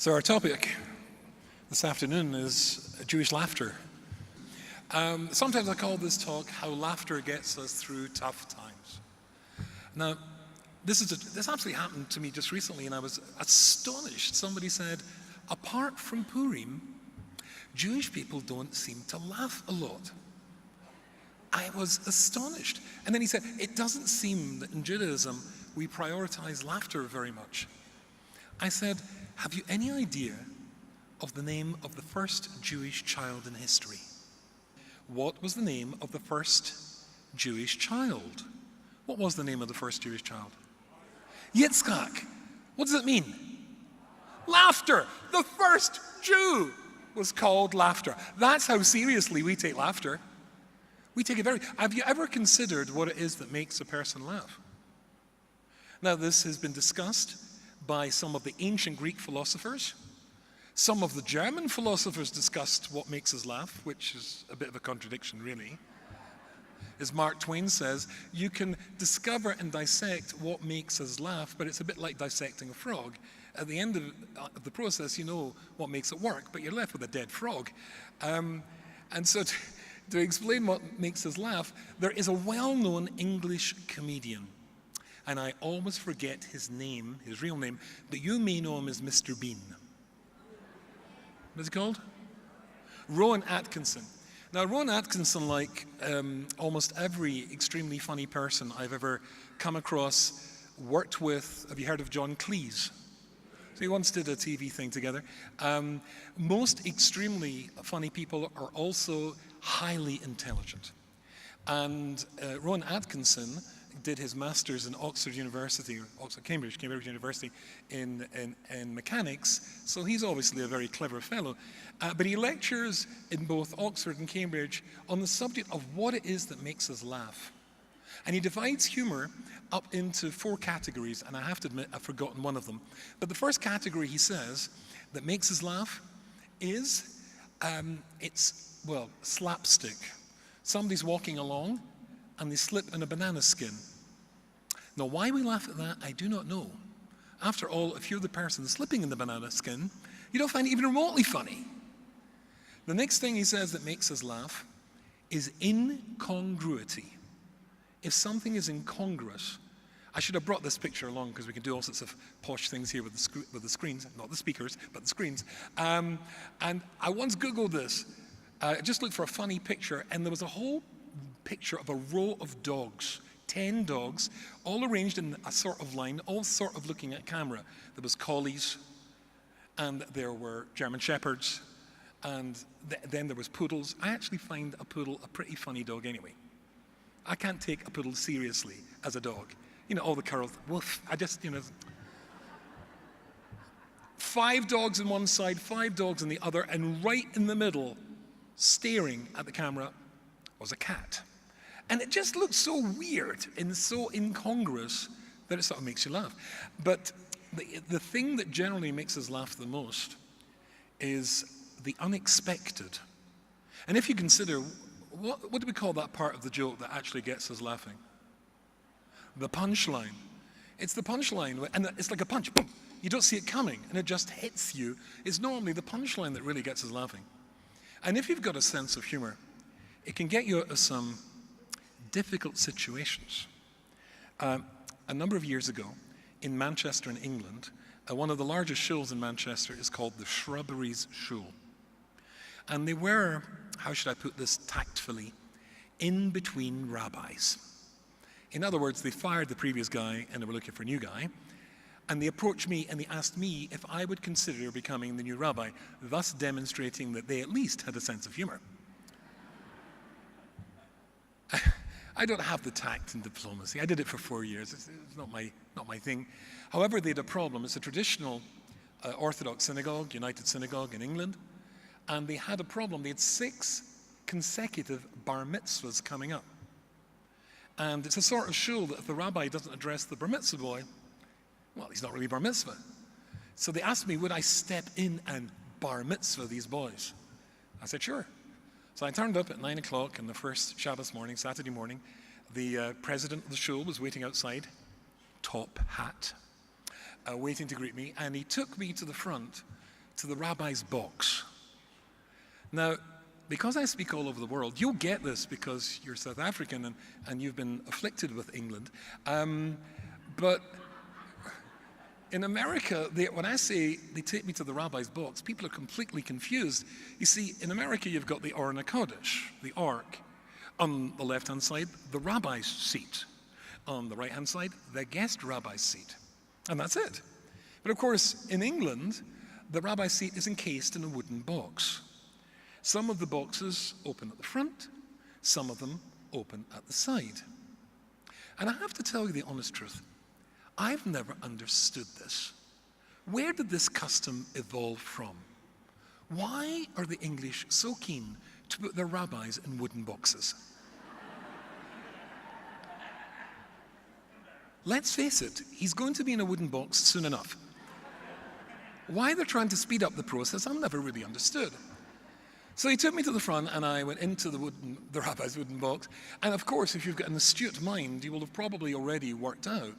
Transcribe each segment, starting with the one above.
So our topic this afternoon is Jewish laughter. Sometimes I call this talk "How Laughter Gets Us Through Tough Times." Now, this actually happened to me just recently, and I was astonished. Somebody said, apart from Purim, Jewish people don't seem to laugh a lot. I was astonished. And then he said, it doesn't seem that in Judaism we prioritize laughter very much. I said, have you any idea of the name of the first Jewish child in history? What was the name of the first Jewish child? What was the name of the first Jewish child? Yitzchak. What does it mean? Laughter. The first Jew was called laughter. That's how seriously we take laughter. We take it very. Have you ever considered what it is that makes a person laugh? Now, this has been discussed by some of the ancient Greek philosophers. Some of the German philosophers discussed what makes us laugh, which is a bit of a contradiction, really. As Mark Twain says, you can discover and dissect what makes us laugh, but it's a bit like dissecting a frog. At the end of the process, you know what makes it work, but you're left with a dead frog. And so to explain what makes us laugh, there is a well-known English comedian, and I always forget his name, his real name, but you may know him as Mr. Bean. What's he called? Rowan Atkinson. Now, Rowan Atkinson, like almost every extremely funny person I've ever come across, worked with, have you heard of John Cleese? So we once did a TV thing together. Most extremely funny people are also highly intelligent. And Rowan Atkinson did his master's in Cambridge University in mechanics, so he's obviously a very clever fellow. But he lectures in both Oxford and Cambridge on the subject of what it is that makes us laugh. And he divides humor up into 4 categories, and I have to admit I've forgotten one of them. But the first category, he says, that makes us laugh is, well, slapstick. Somebody's walking along and they slip in a banana skin. Now, why we laugh at that, I do not know. After all, if you're the person slipping in the banana skin, you don't find it even remotely funny. The next thing he says that makes us laugh is incongruity. If something is incongruous, I should have brought this picture along because we can do all sorts of posh things here with the screens, not the speakers, but the screens. And I once Googled this. I just looked for a funny picture, and there was a whole picture of a row of dogs, 10 dogs, all arranged in a sort of line, all sort of looking at camera. There was collies, and there were German shepherds, and then there was poodles. I actually find a poodle a pretty funny dog anyway. I can't take a poodle seriously as a dog. You know, all the curls, woof, I just, you know. 5 dogs on one side, 5 dogs on the other, and right in the middle, staring at the camera, was a cat. And it just looked so weird and so incongruous that it sort of makes you laugh. But the thing that generally makes us laugh the most is the unexpected. And if you consider, what do we call that part of the joke that actually gets us laughing? The punchline. It's the punchline, and it's like a punch, boom. You don't see it coming, and it just hits you. It's normally the punchline that really gets us laughing. And if you've got a sense of humor, it can get you out of some difficult situations. A number of years ago, in Manchester in England, one of the largest shuls in Manchester is called the Shrubberies Shul. And they were, how should I put this tactfully, in between rabbis. In other words, they fired the previous guy and they were looking for a new guy. And they approached me and they asked me if I would consider becoming the new rabbi, thus demonstrating that they at least had a sense of humor. I don't have the tact and diplomacy. I did it for 4 years. It's not my thing. However, they had a problem. It's a traditional Orthodox synagogue, United Synagogue in England. And they had a problem. They had 6 consecutive bar mitzvahs coming up. And it's a sort of shul that if the rabbi doesn't address the bar mitzvah boy, well, he's not really bar mitzvah. So they asked me, would I step in and bar mitzvah these boys? I said, sure. So I turned up at 9 o'clock on the first Shabbos morning, Saturday morning. The president of the shul was waiting outside, top hat, waiting to greet me, and he took me to the front to the rabbi's box. Now, because I speak all over the world, you'll get this because you're South African and you've been afflicted with England. But in America, when I say they take me to the rabbi's box, people are completely confused. You see, in America, you've got the Aron HaKodesh, the Ark. On the left-hand side, the rabbi's seat. On the right-hand side, the guest rabbi's seat. And that's it. But of course, in England, the rabbi's seat is encased in a wooden box. Some of the boxes open at the front, some of them open at the side. And I have to tell you the honest truth, I've never understood this. Where did this custom evolve from? Why are the English so keen to put their rabbis in wooden boxes? Let's face it, he's going to be in a wooden box soon enough. Why they're trying to speed up the process, I've never really understood. So he took me to the front and I went into the rabbi's wooden box. And of course, if you've got an astute mind, you will have probably already worked out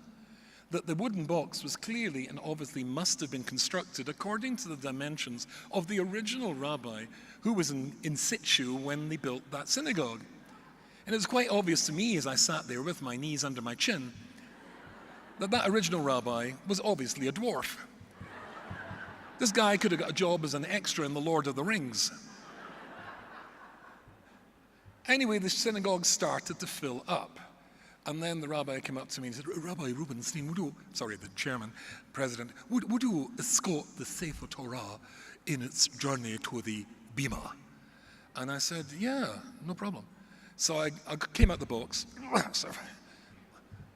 that the wooden box was clearly and obviously must have been constructed according to the dimensions of the original rabbi who was in situ when they built that synagogue. And it was quite obvious to me as I sat there with my knees under my chin that original rabbi was obviously a dwarf. This guy could have got a job as an extra in The Lord of the Rings. Anyway, the synagogue started to fill up. And then the rabbi came up to me and said, Rabbi Rubinstein, the chairman, president, would you escort the Sefer Torah in its journey to the Bima? And I said, yeah, no problem. So I came out the box,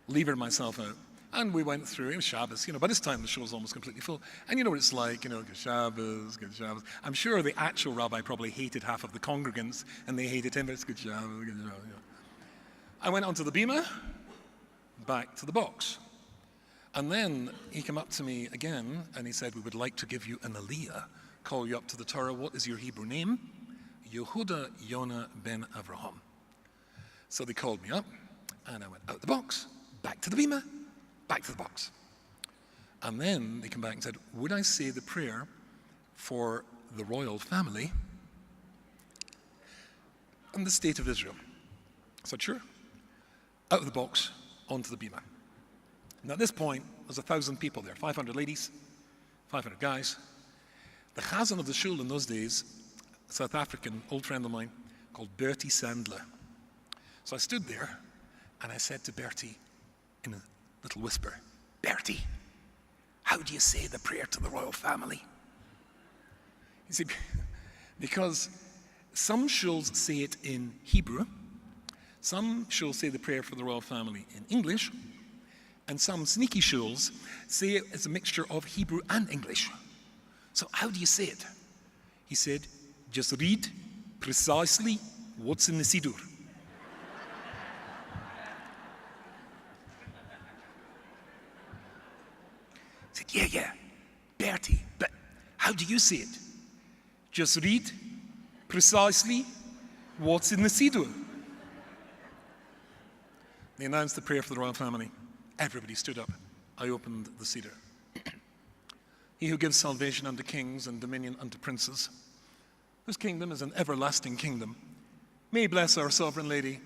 levered myself out, and we went through. It was Shabbos. By this time the show was almost completely full. And you know what it's like, good Shabbos, good Shabbos. I'm sure the actual rabbi probably hated half of the congregants, and they hated him, but it's good Shabbos, good Shabbos. I went onto the bima, back to the box. And then he came up to me again, and he said, we would like to give you an aliyah, call you up to the Torah. What is your Hebrew name? Yehuda Yonah ben Avraham. So they called me up, and I went out the box, back to the bima, back to the box. And then they came back and said, would I say the prayer for the royal family and the state of Israel? I said, sure. Out of the box, onto the bima. Now at this point, there's 1,000 people there, 500 ladies, 500 guys. The chazan of the shul in those days, a South African old friend of mine called Bertie Sandler. So I stood there and I said to Bertie in a little whisper, Bertie, how do you say the prayer to the royal family? You see, because some shuls say it in Hebrew, some shuls say the prayer for the royal family in English, and some sneaky shuls say it as a mixture of Hebrew and English. So how do you say it? He said, just read precisely what's in the Siddur. I said, yeah, Bertie, but how do you say it? Just read precisely what's in the Siddur. They announced the prayer for the royal family. Everybody stood up. I opened the Siddur. He who gives salvation unto kings and dominion unto princes, whose kingdom is an everlasting kingdom, may bless our sovereign lady,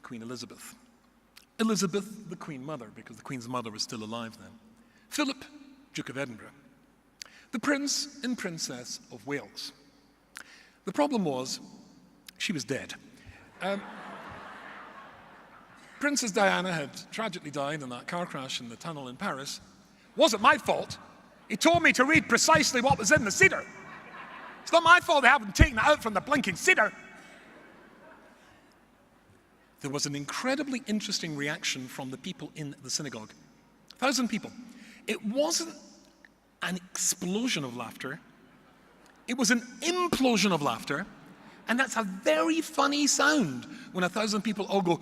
Queen Elizabeth. Elizabeth, the Queen Mother, because the Queen's mother was still alive then. Philip, Duke of Edinburgh. The Prince and Princess of Wales. The problem was, she was dead. Princess Diana had tragically died in that car crash in the tunnel in Paris. Wasn't my fault. He told me to read precisely what was in the Siddur. It's not my fault they haven't taken it out from the blinking Siddur. There was an incredibly interesting reaction from the people in the synagogue. 1,000 people. It wasn't an explosion of laughter. It was an implosion of laughter. And that's a very funny sound when 1,000 people all go,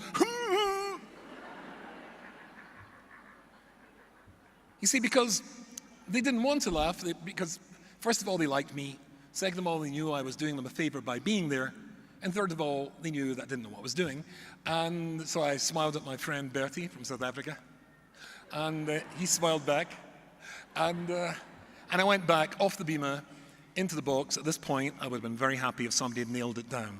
You see, because they didn't want to laugh, because first of all, they liked me. Second of all, they knew I was doing them a favor by being there. And third of all, they knew that I didn't know what I was doing. And so I smiled at my friend Bertie from South Africa. And he smiled back. And I went back off the bima into the box. At this point, I would have been very happy if somebody had nailed it down.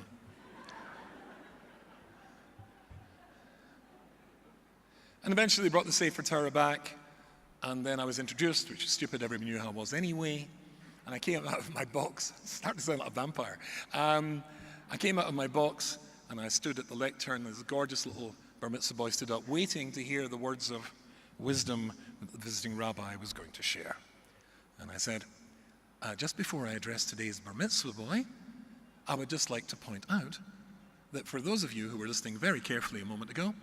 And eventually they brought the Sefer Torah back, and then I was introduced, which is stupid, everybody knew how I was anyway. And I came out of my box, starting to sound like a vampire. I came out of my box, and I stood at the lectern, and this gorgeous little bar mitzvah boy stood up, waiting to hear the words of wisdom that the visiting rabbi was going to share. And I said, just before I address today's bar mitzvah boy, I would just like to point out that for those of you who were listening very carefully a moment ago,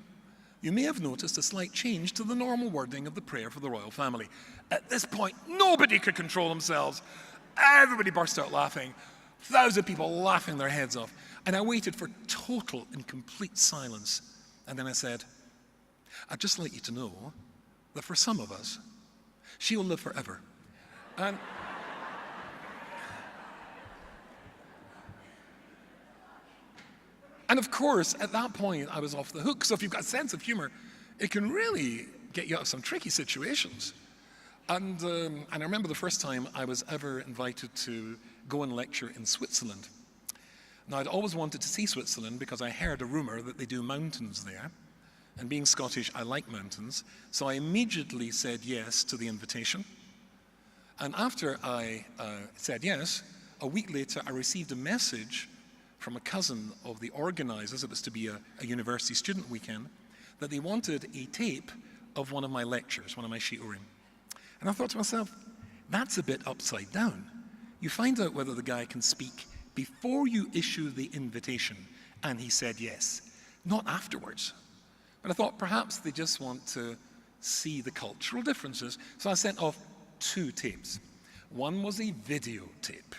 you may have noticed a slight change to the normal wording of the prayer for the royal family. At this point, nobody could control themselves. Everybody burst out laughing. Thousands of people laughing their heads off. And I waited for total and complete silence. And then I said, I'd just like you to know that for some of us, she will live forever. And of course, at that point, I was off the hook. So if you've got a sense of humor, it can really get you out of some tricky situations. And I remember the first time I was ever invited to go and lecture in Switzerland. Now, I'd always wanted to see Switzerland because I heard a rumor that they do mountains there. And being Scottish, I like mountains. So I immediately said yes to the invitation. And after I said yes, a week later, I received a message from a cousin of the organizers, it was to be a university student weekend, that they wanted a tape of one of my lectures, one of my shiurim. And I thought to myself, that's a bit upside down. You find out whether the guy can speak before you issue the invitation, and he said yes, not afterwards. But I thought perhaps they just want to see the cultural differences. So I sent off 2 tapes. One was a videotape.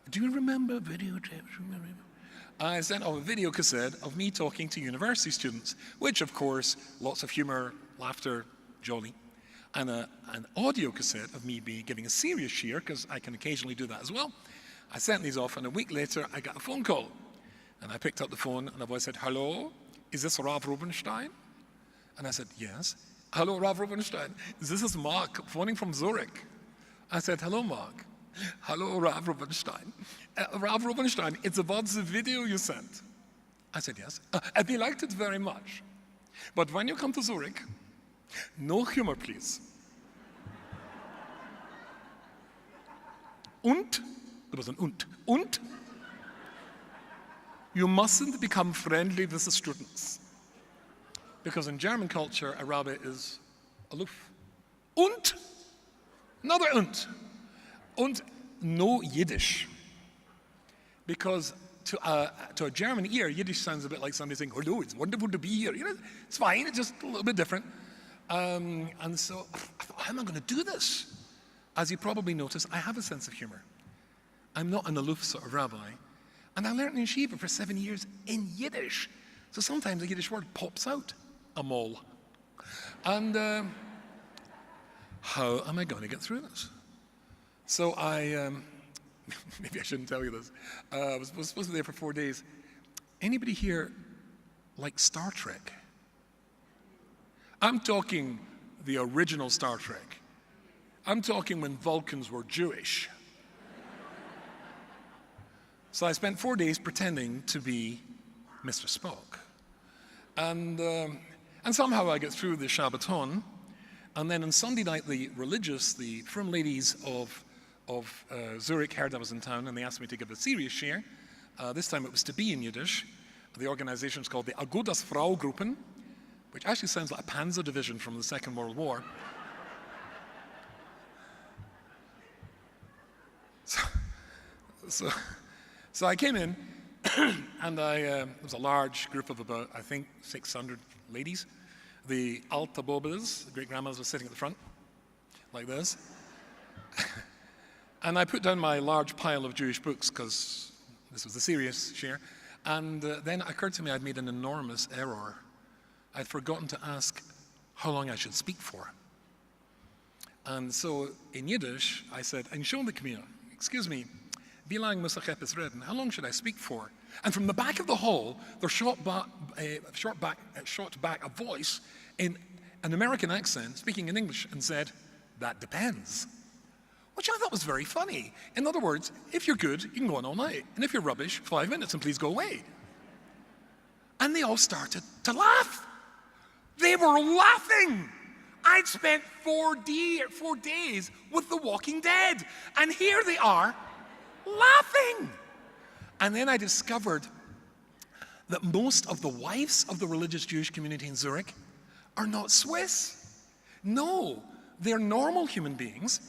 Do you remember videotapes? I sent off a video cassette of me talking to university students, which of course, lots of humor, laughter, jolly, and an audio cassette of me giving a serious shiur, because I can occasionally do that as well. I sent these off, and a week later, I got a phone call. And I picked up the phone, and a voice said, "Hello, is this Rav Rubinstein?" And I said, "Yes." "Hello, Rav Rubinstein. This is Mark, phoning from Zurich." I said, "Hello, Mark." "Hello, Rav Rubinstein. Rav Rubinstein, it's about the video you sent." I said, "Yes." "And we liked it very much. But when you come to Zurich, no humor, please." "Und?" There was an "und." "Und? You mustn't become friendly with the students." Because in German culture, a rabbi is aloof. "Und?" Another "und." "Und no Yiddish." Because to a German ear, Yiddish sounds a bit like somebody saying, "Hello, it's wonderful to be here." You know, it's fine, it's just a little bit different. And so I thought, how am I going to do this? As you probably noticed, I have a sense of humor. I'm not an aloof sort of rabbi. And I learned in yeshiva for 7 years in Yiddish. So sometimes a Yiddish word pops out, amol. And how am I going to get through this? So maybe I shouldn't tell you this. I was supposed to be there for 4 days. Anybody here like Star Trek? I'm talking the original Star Trek. I'm talking when Vulcans were Jewish. So I spent 4 days pretending to be Mr. Spock. And somehow I get through the Shabbaton, and then on Sunday night, the frum ladies of Zurich heard I was in town, and they asked me to give a serious shiur. This time it was to be in Yiddish. The organization is called the Agudas Fraugruppen, which actually sounds like a panzer division from the Second World War. So I came in, and there was a large group of about, I think, 600 ladies. The Alta Bobas, the great-grandmothers, were sitting at the front, like this. And I put down my large pile of Jewish books, because this was a serious shiur. And then it occurred to me I'd made an enormous error. I'd forgotten to ask how long I should speak for. And so in Yiddish, I said, "Entschuldigung, excuse me, wie lang muss ich etwas reden? How long should I speak for?" And from the back of the hall, there shot back a voice in an American accent, speaking in English, and said, "That depends." which I thought was very funny. In other words, if you're good, you can go on all night. And if you're rubbish, 5 minutes and please go away. And they all started to laugh. They were laughing. I'd spent 4 days with The Walking Dead. And here they are, laughing. And then I discovered that most of the wives of the religious Jewish community in Zurich are not Swiss. No, they're normal human beings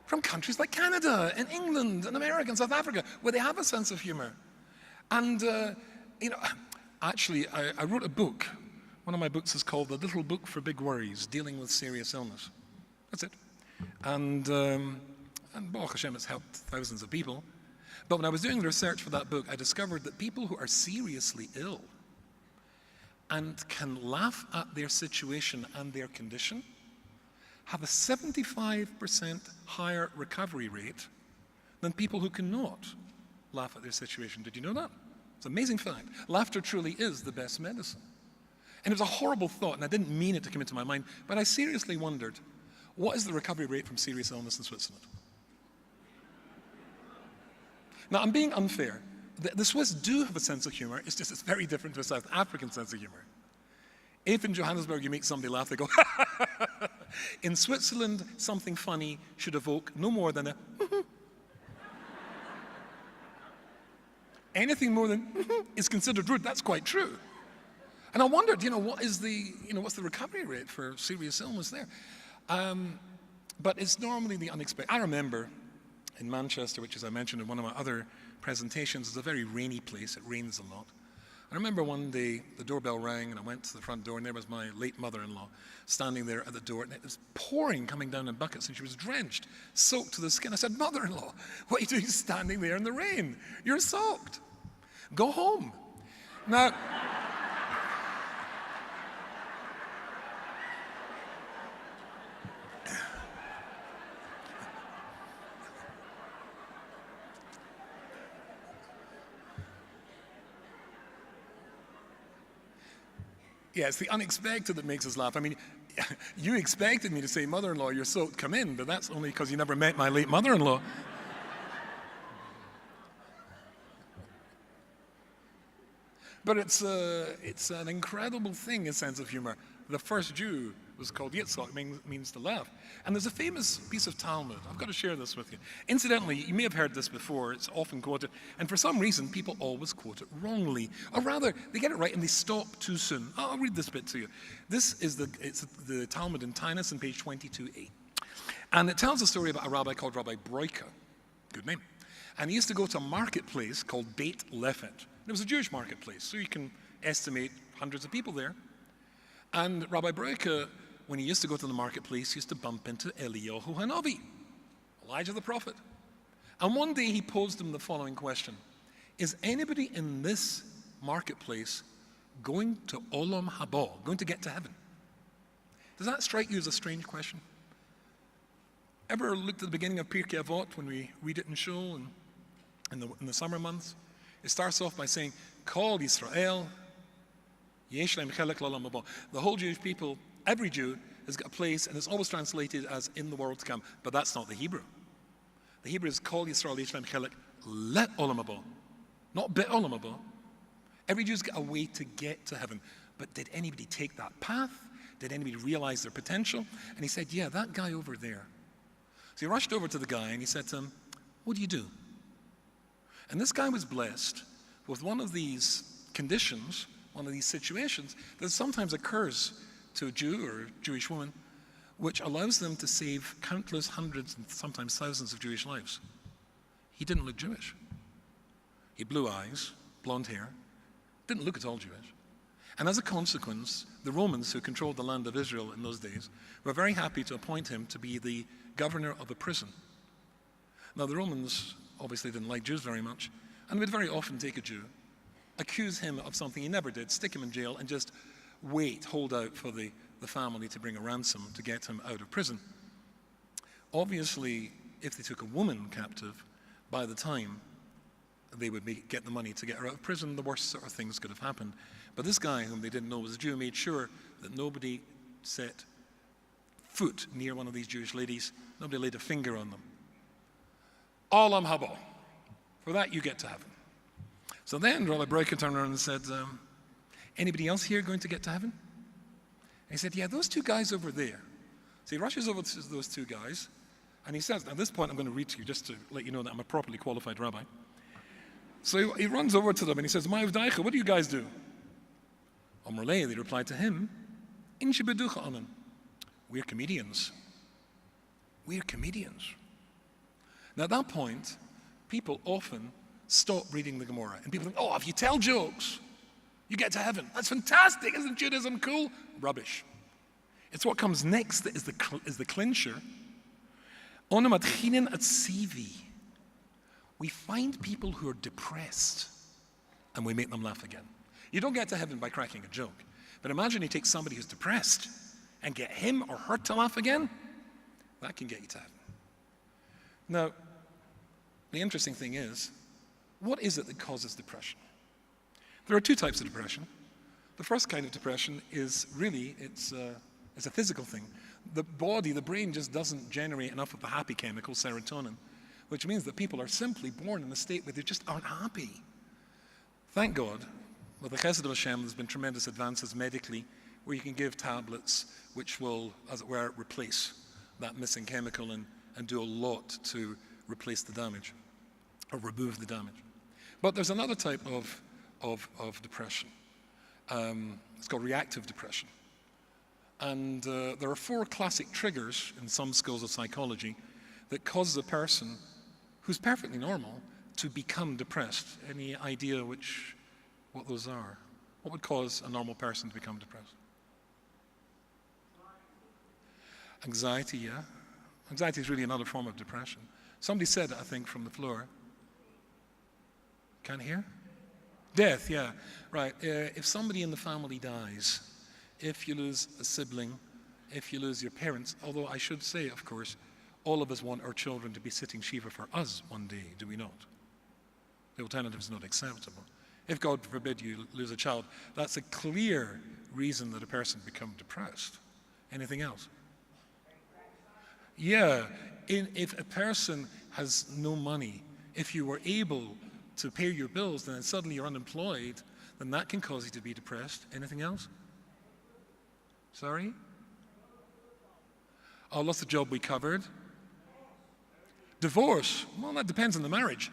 from countries like Canada and England and America and South Africa, where they have a sense of humor. And, actually, I wrote a book. One of my books is called The Little Book for Big Worries, Dealing with Serious Illness. That's it. And Baruch Hashem, it's helped thousands of people. But when I was doing the research for that book, I discovered that people who are seriously ill and can laugh at their situation and their condition have a 75% higher recovery rate than people who cannot laugh at their situation. Did you know that? It's an amazing fact. Laughter truly is the best medicine. And it was a horrible thought, and I didn't mean it to come into my mind, but I seriously wondered, what is the recovery rate from serious illness in Switzerland? Now, I'm being unfair. The Swiss do have a sense of humor, it's just it's very different to a South African sense of humor. If in Johannesburg you make somebody laugh, they go, in Switzerland, something funny should evoke no more than a anything more than is considered rude. That's quite true. And I wondered, what's the recovery rate for serious illness there? But it's normally the unexpected. I remember in Manchester, which, as I mentioned in one of my other presentations, is a very rainy place. It rains a lot. I remember one day the doorbell rang and I went to the front door and there was my late mother-in-law standing there at the door, and it was pouring, coming down in buckets, and she was drenched, soaked to the skin. I said, "Mother-in-law, what are you doing standing there in the rain? You're soaked. Go home." Now, yeah, it's the unexpected that makes us laugh. I mean, you expected me to say, "Mother-in-law, you're soaked, come in," but that's only because you never met my late mother-in-law. But it's an incredible thing, a sense of humor. The first Jew was called Yitzhak, means to laugh. And there's a famous piece of Talmud. I've got to share this with you. Incidentally, you may have heard this before. It's often quoted. And for some reason, people always quote it wrongly. Or rather, they get it right and they stop too soon. I'll read this bit to you. This is the Talmud in Tainus on page 22a. And it tells a story about a rabbi called Rabbi Broika. Good name. And he used to go to a marketplace called Beit Lefet. It was a Jewish marketplace, so you can estimate hundreds of people there. And Rabbi Broika, when he used to go to the marketplace, used to bump into Eliyahu Hanavi, Elijah the prophet. And one day he posed him the following question: is anybody in this marketplace going to Olam Haba, going to get to heaven? Does that strike you as a strange question? Ever looked at the beginning of Pirkei Avot when we read it in shul and in the summer months? It starts off by saying, Kol Yisrael, Yesh Lehem Chelek L'Olam Haba. The whole Jewish people, every Jew, has got a place, and it's always translated as in the world to come, but that's not the Hebrew. The Hebrew is Kol Yisrael, Yesh Lehem Chelek L'Olam Haba, not Beit Olam Haba. Every Jew's got a way to get to heaven, but did anybody take that path? Did anybody realize their potential? And he said, yeah, that guy over there. So he rushed over to the guy and he said to him, what do you do? And this guy was blessed with one of these conditions, one of these situations that sometimes occurs to a Jew or a Jewish woman, which allows them to save countless hundreds and sometimes thousands of Jewish lives. He didn't look Jewish. He had blue eyes, blonde hair, didn't look at all Jewish. And as a consequence, the Romans, who controlled the land of Israel in those days, were very happy to appoint him to be the governor of a prison. Now, the Romans obviously didn't like Jews very much, and would very often take a Jew, accuse him of something he never did, stick him in jail, and just hold out for the family to bring a ransom to get him out of prison. Obviously, if they took a woman captive, by the time they would get the money to get her out of prison, the worst sort of things could have happened. But this guy, whom they didn't know was a Jew, made sure that nobody set foot near one of these Jewish ladies. Nobody laid a finger on them. Olam haba. For that, you get to heaven. So then Rabbi Breuker turned around and said, anybody else here going to get to heaven? And he said, yeah, those two guys over there. So he rushes over to those two guys, and he says, at this point I'm going to read to you just to let you know that I'm a properly qualified rabbi. So he runs over to them and he says, Ma'av Daicha, what do you guys do? Amrlei, they replied to him, In Shibeducha Anan. We're comedians. We're comedians. Now at that point, people often stop reading the Gemara. And people think, oh, if you tell jokes, you get to heaven. That's fantastic. Isn't Judaism cool? Rubbish. It's what comes next that is the clincher. Onamatchinin at Sivi. We find people who are depressed and we make them laugh again. You don't get to heaven by cracking a joke. But imagine you take somebody who's depressed and get him or her to laugh again. That can get you to heaven. Now, the interesting thing is, what is it that causes depression? There are two types of depression. The first kind of depression is really, it's a physical thing. The body, the brain just doesn't generate enough of the happy chemical, serotonin, which means that people are simply born in a state where they just aren't happy. Thank God, with the Chesed of Hashem, there's been tremendous advances medically where you can give tablets which will, as it were, replace that missing chemical and do a lot to replace the damage or remove the damage. But there's another type of depression. It's called reactive depression. And there are 4 classic triggers in some schools of psychology that causes a person who's perfectly normal to become depressed. Any idea what those are? What would cause a normal person to become depressed? Anxiety, yeah. Anxiety is really another form of depression. Somebody said, I think, from the floor. Can't hear? Death, yeah. Right. If somebody in the family dies, if you lose a sibling, if you lose your parents, although I should say, of course, all of us want our children to be sitting Shiva for us one day, do we not? The alternative is not acceptable. If, God forbid, you lose a child, that's a clear reason that a person becomes depressed. Anything else? Yeah. If a person has no money, if you were able to pay your bills, then suddenly you're unemployed, then that can cause you to be depressed. Anything else? Sorry? Oh, lost the job we covered. Divorce. Well, that depends on the marriage.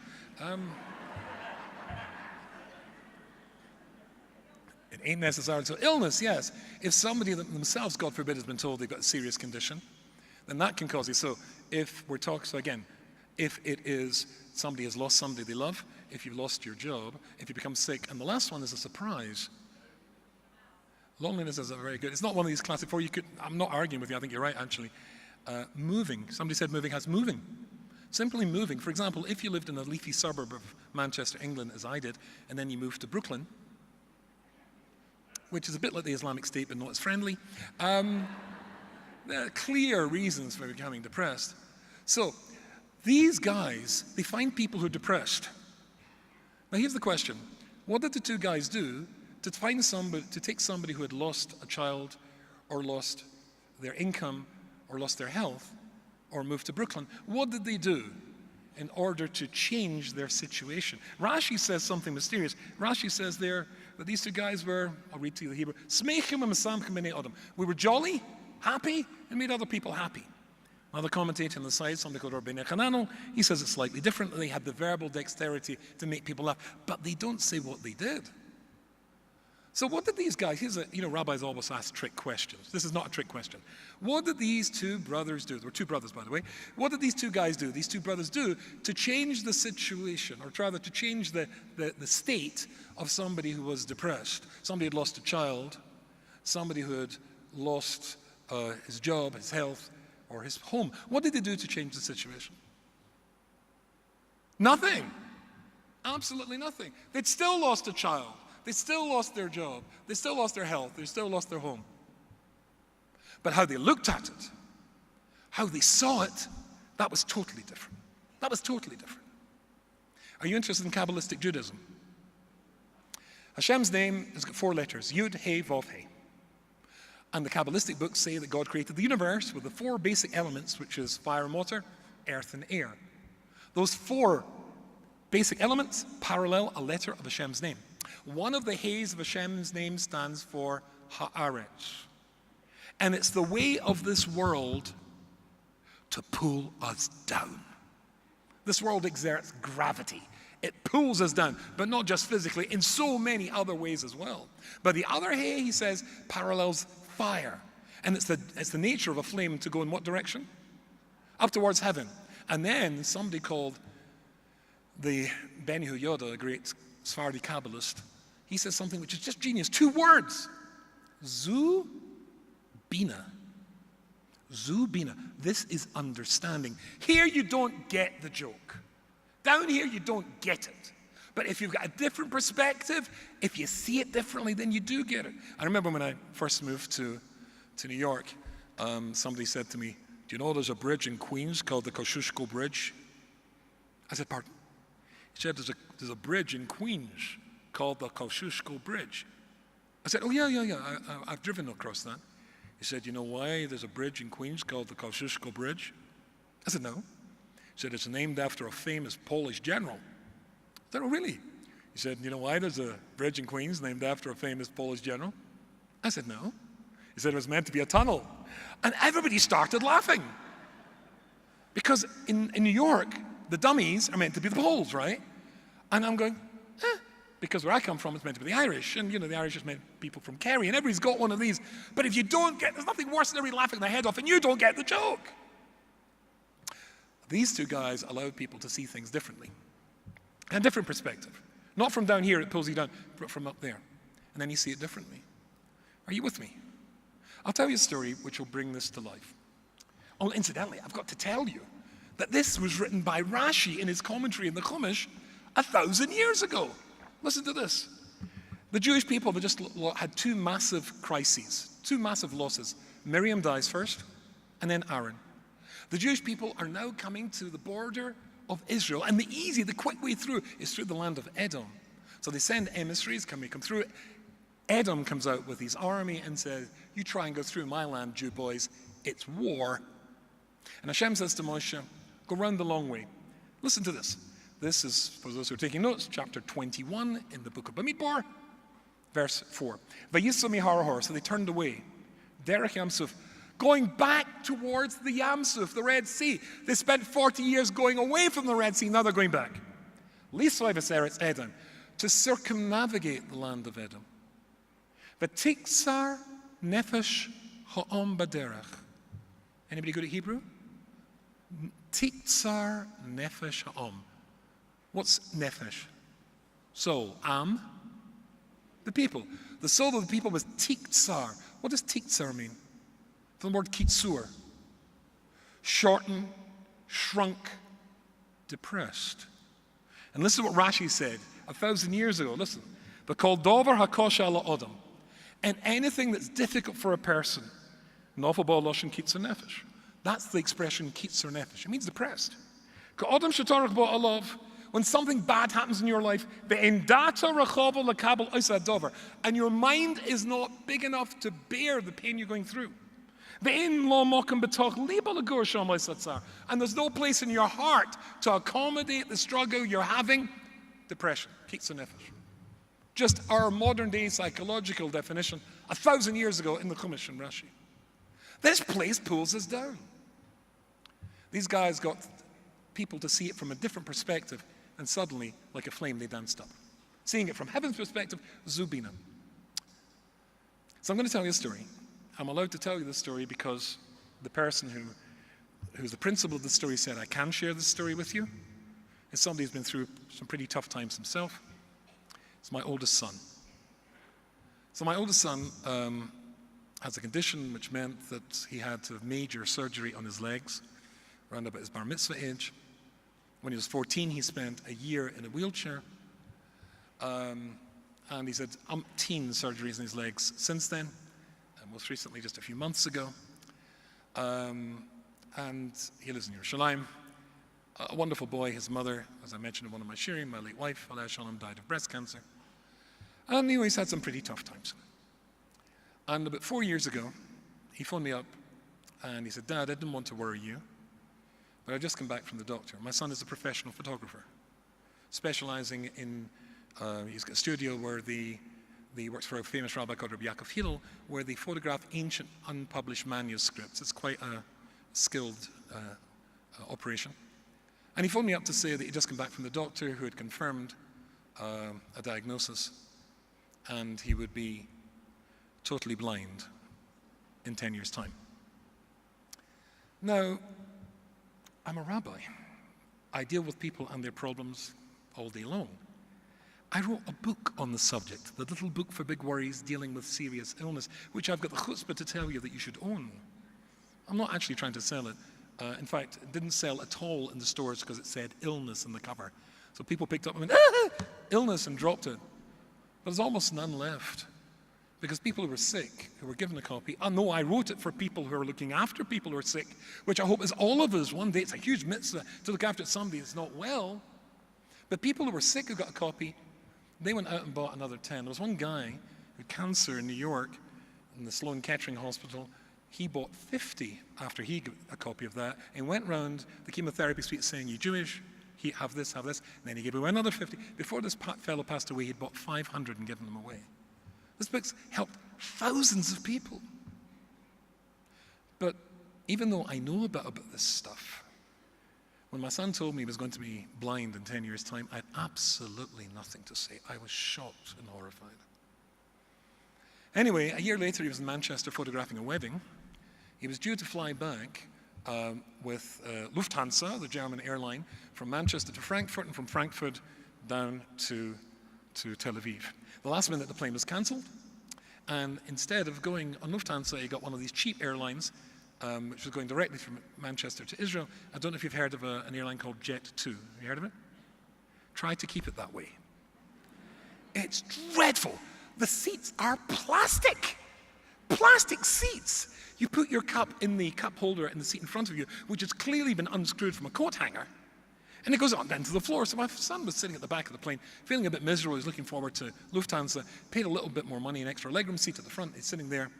It ain't necessary. So illness, yes. If somebody themselves, God forbid, has been told they've got a serious condition, then that can cause you. So if we're talking, so again, if it is somebody has lost somebody they love, if you've lost your job, if you become sick, and the last one is a surprise. Loneliness is a very good, it's not one of these classic 4, I'm not arguing with you, I think you're right actually. Moving, somebody said moving has moving. Simply moving, for example, if you lived in a leafy suburb of Manchester, England, as I did, and then you moved to Brooklyn, which is a bit like the Islamic State but not as friendly, there are clear reasons for becoming depressed. So, these guys, they find people who are depressed. Now here's the question. What did the 2 guys do to find somebody, to take somebody who had lost a child or lost their income or lost their health or moved to Brooklyn? What did they do in order to change their situation? Rashi says something mysterious. Rashi says there that these 2 guys were, I'll read to you the Hebrew, Smeichim and Mesamchim b'nei Adam. We were jolly, happy, and made other people happy. Another commentator on the side, somebody called Rabbi YY, he says it's slightly different. They had the verbal dexterity to make people laugh, but they don't say what they did. So what did these guys, rabbis always ask trick questions. This is not a trick question. What did these 2 brothers do? There were 2 brothers, by the way. What did these 2 guys do, these 2 brothers do to change the situation, or rather to change the state of somebody who was depressed? Somebody had lost a child, somebody who had lost his job, his health, or his home. What did they do to change the situation? Nothing. Absolutely nothing. They'd still lost a child. They still lost their job. They still lost their health. They still lost their home. But how they looked at it, how they saw it, that was totally different. That was totally different. Are you interested in Kabbalistic Judaism? Hashem's name has got 4 letters, Yud, He, Vav, He. And the Kabbalistic books say that God created the universe with the 4 basic elements, which is fire and water, earth and air. Those 4 basic elements parallel a letter of Hashem's name. One of the Hayes of Hashem's name stands for Haaretz. And it's the way of this world to pull us down. This world exerts gravity. It pulls us down, but not just physically, in so many other ways as well. But the other hay, he says, parallels fire. And it's the nature of a flame to go in what direction? Up towards heaven. And then somebody called the Ben Yehuda, a great Sephardi Kabbalist, he says something which is just genius. 2 words. Zu Bina. Zu Bina. This is understanding. Here you don't get the joke. Down here you don't get it. But if you've got a different perspective, if you see it differently, then you do get it. I remember when I first moved to New York, somebody said to me, do you know there's a bridge in Queens called the Kosciuszko Bridge? I said, pardon? He said, there's a bridge in Queens called the Kosciuszko Bridge. I said, oh, yeah, I've driven across that. He said, you know why there's a bridge in Queens called the Kosciuszko Bridge? I said, no. He said, it's named after a famous Polish general. I said, oh, really? He said, you know why there's a bridge in Queens named after a famous Polish general? I said, no. He said, it was meant to be a tunnel. And everybody started laughing. Because in New York, the dummies are meant to be the Poles, right? And I'm going, because where I come from, it's meant to be the Irish. And, the Irish is meant people from Kerry, and everybody's got one of these. But if you don't get, there's nothing worse than everybody laughing their head off, and you don't get the joke. These 2 guys allow people to see things differently. And a different perspective. Not from down here, it pulls you down, but from up there. And then you see it differently. Are you with me? I'll tell you a story which will bring this to life. Oh, incidentally, I've got to tell you that this was written by Rashi in his commentary in the Chumash 1,000 years ago. Listen to this. The Jewish people have just had 2 massive crises, 2 massive losses. Miriam dies first, and then Aaron. The Jewish people are now coming to the border of Israel, and the quick way through is through the land of Edom. So they send emissaries, can we come through? Edom comes out with his army and says, you try and go through my land, Jew boys, it's war. And Hashem says to Moshe, go round the long way. Listen to this. This is, for those who are taking notes, chapter 21 in the book of Bamidbar, verse 4. Vayisra miharahor, so they turned away. Derech Yamsuf, going back towards the Yamsuf, the Red Sea. They spent 40 years going away from the Red Sea, now they're going back. Lisoi v'seretz Edom, to circumnavigate the land of Edom. V'tiksar nefesh ha'om baderech. Anybody good at Hebrew? Tiksar nefesh ha'om. What's nefesh? Soul. Am? The people. The soul of the people was tiksar. What does tiksar mean? From the word kitsur. Shorten, shrunk, depressed. And listen to what Rashi said 1,000 years ago. Listen. V'kol dover hakosh ala odom. And anything that's difficult for a person, nofel bo loshen kitzur nefesh. That's the expression kitzur nefesh. It means depressed. Ka'odom shetarach bo alav. When something bad happens in your life, and your mind is not big enough to bear the pain you're going through. And there's no place in your heart to accommodate the struggle you're having. Depression, kitzur nefesh. Just our modern day psychological definition 1,000 years ago in the Chumash and Rashi. This place pulls us down. These guys got people to see it from a different perspective, and suddenly, like a flame, they danced up. Seeing it from heaven's perspective, Zubina. So I'm going to tell you a story. I'm allowed to tell you this story because the person who's the principal of the story said, I can share this story with you. It's somebody who's been through some pretty tough times himself. It's my oldest son. So my oldest son has a condition which meant that he had to have major surgery on his legs around about his bar mitzvah age. When he was 14, he spent a year in a wheelchair. And he's had umpteen surgeries in his legs since then, and most recently just a few months ago. And he lives in Yerushalayim. A wonderful boy. His mother, as I mentioned in one of my shirim, my late wife, Aleh Shalom, died of breast cancer. And he's had some pretty tough times. And about 4 years ago, he phoned me up and he said, Dad, I didn't want to worry you, but I've just come back from the doctor. My son is a professional photographer, specializing in, he's got a studio where he works for a famous rabbi called Rabbi YY Rubinstein LOL, where they photograph ancient unpublished manuscripts. It's quite a skilled operation. And he phoned me up to say that he'd just come back from the doctor who had confirmed a diagnosis, and he would be totally blind in 10 years' time. Now, I'm a rabbi. I deal with people and their problems all day long. I wrote a book on the subject, the little book for big worries dealing with serious illness, which I've got the chutzpah to tell you that you should own. I'm not actually trying to sell it. In fact, it didn't sell at all in the stores because it said illness in the cover. So people picked up and went, ah, illness, and dropped it. But there's almost none left. Because people who were sick, who were given a copy, I know I wrote it for people who are looking after people who are sick, which I hope is all of us one day. It's a huge mitzvah to look after somebody that's not well. But people who were sick who got a copy, they went out and bought another 10. There was one guy who had cancer in New York, in the Sloan Kettering Hospital. He bought 50 after he got a copy of that, and went round the chemotherapy suite saying, you Jewish, have this, and then he gave away another 50. Before this fellow passed away, he'd bought 500 and given them away. This book's helped thousands of people. But even though I know about this stuff, when my son told me he was going to be blind in 10 years' time, I had absolutely nothing to say. I was shocked and horrified. Anyway, a year later, he was in Manchester photographing a wedding. He was due to fly back with Lufthansa, the German airline, from Manchester to Frankfurt, and from Frankfurt down to Tel Aviv. The last minute, the plane was cancelled, and instead of going on Lufthansa, he got one of these cheap airlines, which was going directly from Manchester to Israel. I don't know if you've heard of an airline called Jet2. Have you heard of it? Try to keep it that way. It's dreadful. The seats are plastic. Plastic seats. You put your cup in the cup holder in the seat in front of you, which has clearly been unscrewed from a coat hanger, and it goes on down to the floor. So my son was sitting at the back of the plane, feeling a bit miserable. He's looking forward to Lufthansa, paid a little bit more money, an extra legroom seat at the front. He's sitting there,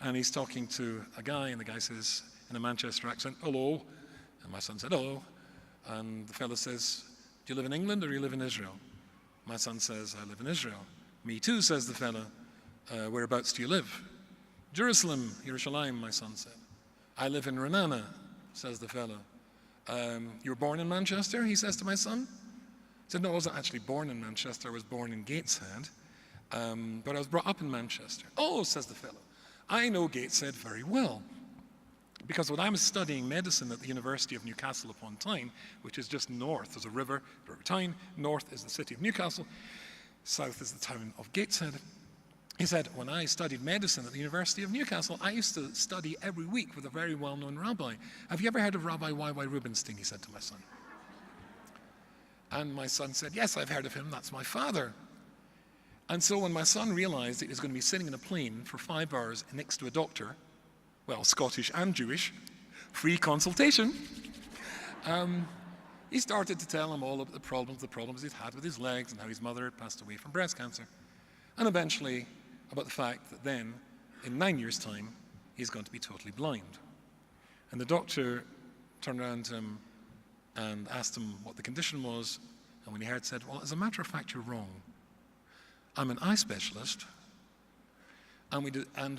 and he's talking to a guy, and the guy says, in a Manchester accent, hello. And my son said, hello. And the fellow says, do you live in England or you live in Israel? My son says, I live in Israel. Me too, says the fellow. Whereabouts do you live? Jerusalem, Yerushalayim, my son said. I live in Renana, says the fellow. You were born in Manchester, he says to my son. He said, no, I wasn't actually born in Manchester. I was born in Gateshead, but I was brought up in Manchester. Oh, says the fellow, I know Gateshead very well, because when I was studying medicine at the University of Newcastle upon Tyne, which is just north, there's a river, River Tyne, north is the city of Newcastle, south is the town of Gateshead. He said, when I studied medicine at the University of Newcastle, I used to study every week with a very well-known rabbi. Have you ever heard of Rabbi YY Rubinstein, he said to my son. And my son said, yes, I've heard of him, that's my father. And so when my son realized that he was going to be sitting in a plane for 5 hours next to a doctor, well, Scottish and Jewish, free consultation, he started to tell him all about the problems he'd had with his legs and how his mother had passed away from breast cancer. And eventually, about the fact that then, in 9 years' time, he's going to be totally blind. And the doctor turned around to him and asked him what the condition was, and when he heard, said, well, as a matter of fact, you're wrong. I'm an eye specialist, and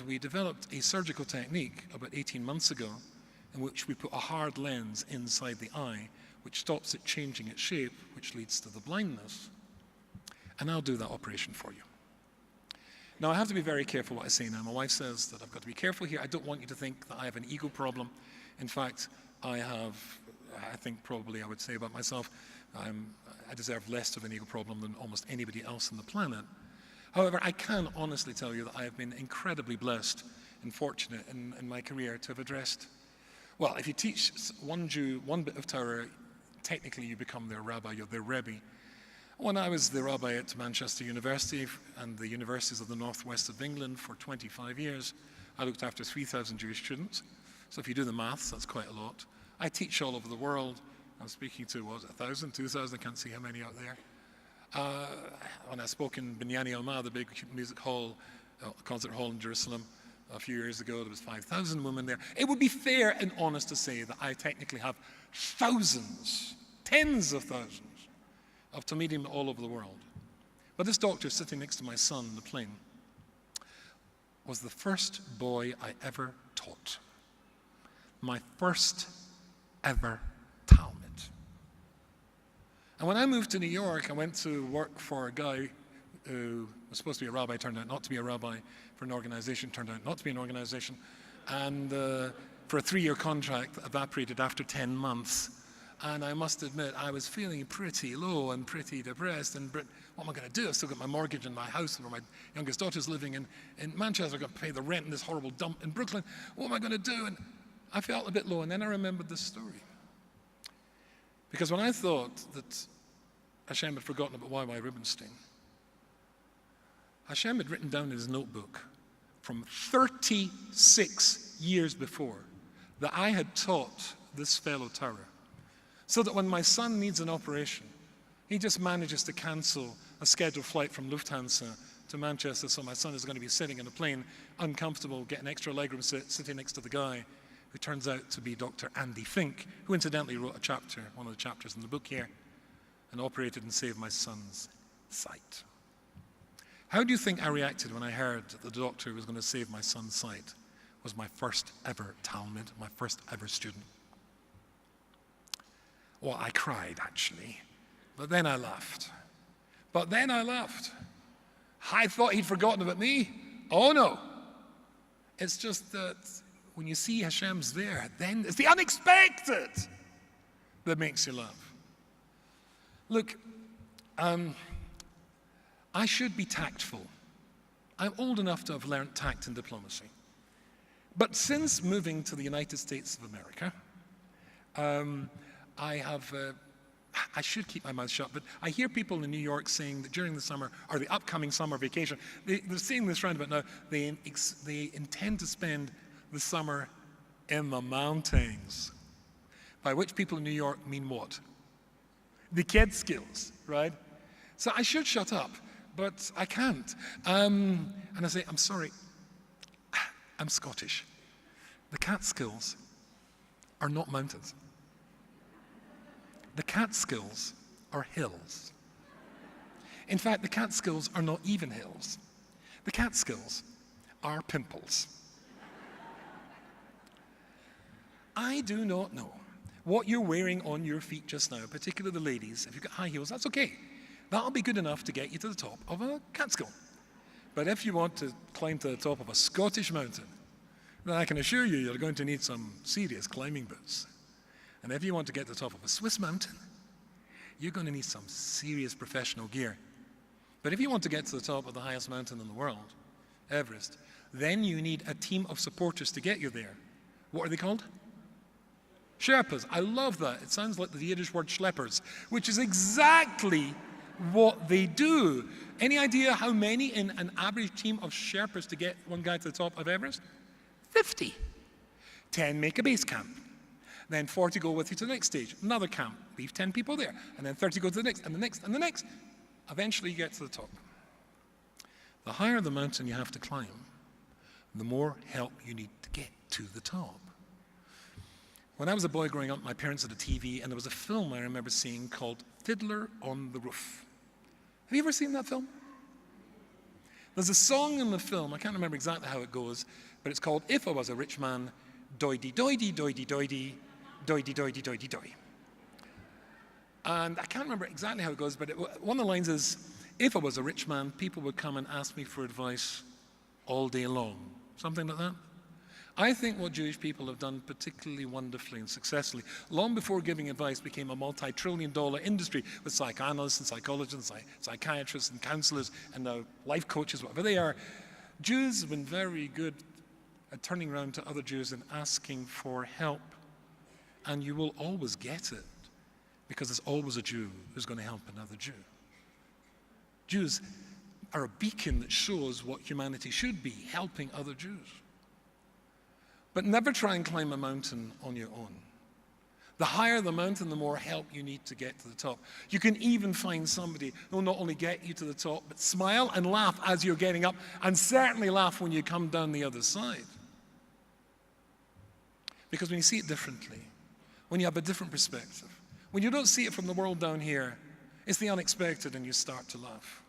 we developed a surgical technique about 18 months ago in which we put a hard lens inside the eye, which stops it changing its shape, which leads to the blindness. And I'll do that operation for you. Now, I have to be very careful what I say now. My wife says that I've got to be careful here. I don't want you to think that I have an ego problem. In fact, I think probably I would say about myself, I deserve less of an ego problem than almost anybody else on the planet. However, I can honestly tell you that I have been incredibly blessed and fortunate in my career to have addressed, well, if you teach one Jew one bit of Torah, technically you become their rabbi, you're their Rebbe. When I was the rabbi at Manchester University and the universities of the northwest of England for 25 years, I looked after 3,000 Jewish students. So if you do the maths, that's quite a lot. I teach all over the world. I'm speaking to, what was it, 1,000, 2,000, I can't see how many out there. When I spoke in Binyani Alma, the big music hall, concert hall in Jerusalem, a few years ago there was 5,000 women there. It would be fair and honest to say that I technically have thousands, tens of thousands of Talmidim all over the world. But this doctor sitting next to my son in the plane was the first boy I ever taught. My first ever Talmud. And when I moved to New York, I went to work for a guy who was supposed to be a rabbi, turned out not to be a rabbi, for an organization, turned out not to be an organization, and for a 3-year contract evaporated after 10 months. And I must admit, I was feeling pretty low and pretty depressed. And what am I going to do? I've still got my mortgage and my house where my youngest daughter's living in Manchester. I've got to pay the rent in this horrible dump in Brooklyn. What am I going to do? And I felt a bit low. And then I remembered this story. Because when I thought that Hashem had forgotten about YY Rubinstein, Hashem had written down in his notebook from 36 years before that I had taught this fellow Torah. So that when my son needs an operation, he just manages to cancel a scheduled flight from Lufthansa to Manchester, so my son is going to be sitting in a plane, uncomfortable, getting extra legroom, sitting next to the guy who turns out to be Dr. Andy Fink, who incidentally wrote a chapter, one of the chapters in the book here, and operated and saved my son's sight. How do you think I reacted when I heard that the doctor who was going to save my son's sight was my first ever Talmud, my first ever student? Well, I cried, actually. But then I laughed. I thought he'd forgotten about me. Oh, no. It's just that when you see Hashem's there, then it's the unexpected that makes you laugh. Look, I should be tactful. I'm old enough to have learned tact and diplomacy. But since moving to the United States of America, I should keep my mouth shut, but I hear people in New York saying that during the summer, or the upcoming summer vacation, they're saying this roundabout now, they intend to spend the summer in the mountains. By which people in New York mean what? The Catskills, right? So I should shut up, but I can't. And I say, I'm sorry, I'm Scottish. The Catskills are not mountains. The Catskills are hills. In fact, the Catskills are not even hills. The Catskills are pimples. I do not know what you're wearing on your feet just now, particularly the ladies. If you've got high heels, that's okay. That'll be good enough to get you to the top of a Catskill. But if you want to climb to the top of a Scottish mountain, then I can assure you you're going to need some serious climbing boots. And if you want to get to the top of a Swiss mountain, you're going to need some serious professional gear. But if you want to get to the top of the highest mountain in the world, Everest, then you need a team of supporters to get you there. What are they called? Sherpas. I love that. It sounds like the Yiddish word schleppers, which is exactly what they do. Any idea how many in an average team of Sherpas to get one guy to the top of Everest? 50. 10 make a base camp. Then 40 go with you to the next stage. Another camp. Leave 10 people there. And then 30 go to the next, and the next, and the next. Eventually you get to the top. The higher the mountain you have to climb, the more help you need to get to the top. When I was a boy growing up, my parents had a TV, and there was a film I remember seeing called Fiddler on the Roof. Have you ever seen that film? There's a song in the film, I can't remember exactly how it goes, but it's called If I Was a Rich Man, doidy doidy doidy doidy, doidy doidy doidy doidy. And I can't remember exactly how it goes, but one of the lines is, if I was a rich man, people would come and ask me for advice all day long. Something like that. I think what Jewish people have done particularly wonderfully and successfully, long before giving advice became a multi-trillion-dollar industry with psychoanalysts and psychologists and psychiatrists and counselors and now life coaches, whatever they are, Jews have been very good at turning around to other Jews and asking for help. And you will always get it, because there's always a Jew who's going to help another Jew. Jews are a beacon that shows what humanity should be, helping other Jews. But never try and climb a mountain on your own. The higher the mountain, the more help you need to get to the top. You can even find somebody who will not only get you to the top, but smile and laugh as you're getting up, and certainly laugh when you come down the other side. Because when you see it differently, when you have a different perspective, when you don't see it from the world down here, it's the unexpected and you start to laugh.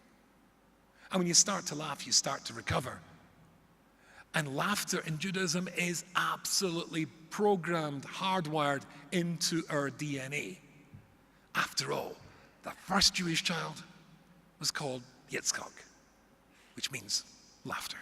And when you start to laugh, you start to recover. And laughter in Judaism is absolutely programmed, hardwired into our DNA. After all, the first Jewish child was called Yitzchak, which means laughter.